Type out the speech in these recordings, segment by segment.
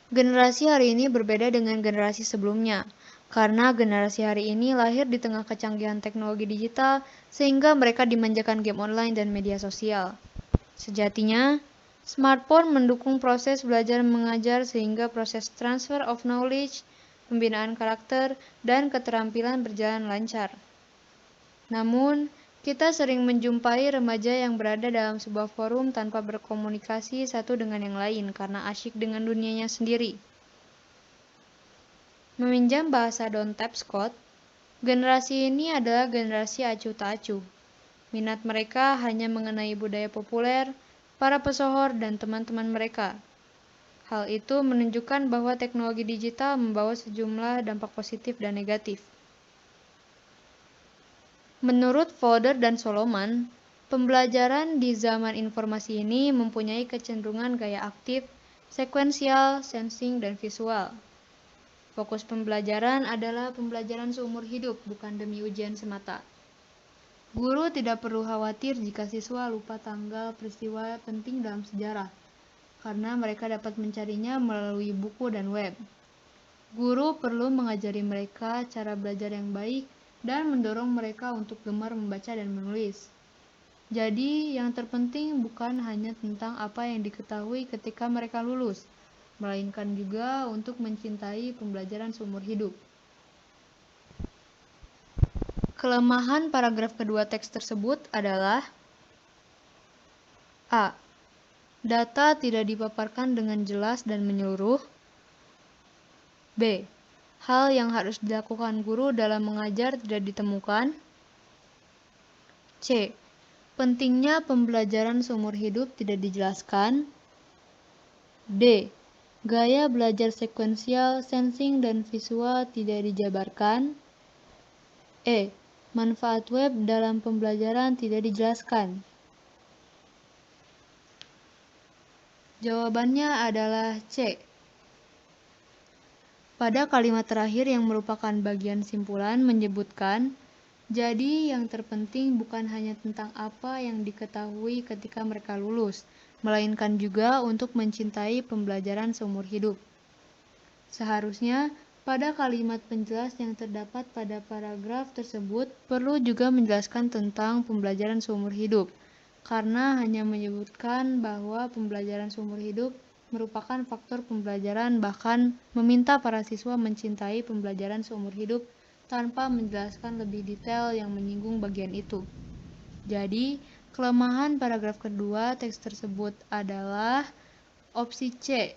Generasi hari ini berbeda dengan generasi sebelumnya, karena generasi hari ini lahir di tengah kecanggihan teknologi digital, sehingga mereka dimanjakan game online dan media sosial. Sejatinya, smartphone mendukung proses belajar mengajar sehingga proses transfer of knowledge, pembinaan karakter, dan keterampilan berjalan lancar. Namun, kita sering menjumpai remaja yang berada dalam sebuah forum tanpa berkomunikasi satu dengan yang lain karena asyik dengan dunianya sendiri. Meminjam bahasa Don Tapscott, generasi ini adalah generasi acuh tak acuh. Minat mereka hanya mengenai budaya populer, para pesohor, dan teman-teman mereka. Hal itu menunjukkan bahwa teknologi digital membawa sejumlah dampak positif dan negatif. Menurut Fodor dan Solomon, pembelajaran di zaman informasi ini mempunyai kecenderungan gaya aktif, sekuensial, sensing, dan visual. Fokus pembelajaran adalah pembelajaran seumur hidup, bukan demi ujian semata. Guru tidak perlu khawatir jika siswa lupa tanggal peristiwa penting dalam sejarah, karena mereka dapat mencarinya melalui buku dan web. Guru perlu mengajari mereka cara belajar yang baik dan mendorong mereka untuk gemar membaca dan menulis. Jadi, yang terpenting bukan hanya tentang apa yang diketahui ketika mereka lulus, melainkan juga untuk mencintai pembelajaran seumur hidup. Kelemahan paragraf kedua teks tersebut adalah A. Data tidak dipaparkan dengan jelas dan menyeluruh. B. Hal yang harus dilakukan guru dalam mengajar tidak ditemukan. C. Pentingnya pembelajaran seumur hidup tidak dijelaskan. D. Gaya belajar sekuensial, sensing, dan visual tidak dijabarkan. E. Manfaat web dalam pembelajaran tidak dijelaskan. Jawabannya adalah C. Pada kalimat terakhir yang merupakan bagian simpulan menyebutkan, jadi yang terpenting bukan hanya tentang apa yang diketahui ketika mereka lulus, melainkan juga untuk mencintai pembelajaran seumur hidup. Seharusnya, pada kalimat penjelas yang terdapat pada paragraf tersebut perlu juga menjelaskan tentang pembelajaran seumur hidup, karena hanya menyebutkan bahwa pembelajaran seumur hidup merupakan faktor pembelajaran, bahkan meminta para siswa mencintai pembelajaran seumur hidup tanpa menjelaskan lebih detail yang menyinggung bagian itu. Jadi, kelemahan paragraf kedua teks tersebut adalah opsi C.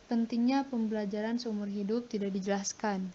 Pentingnya pembelajaran seumur hidup tidak dijelaskan.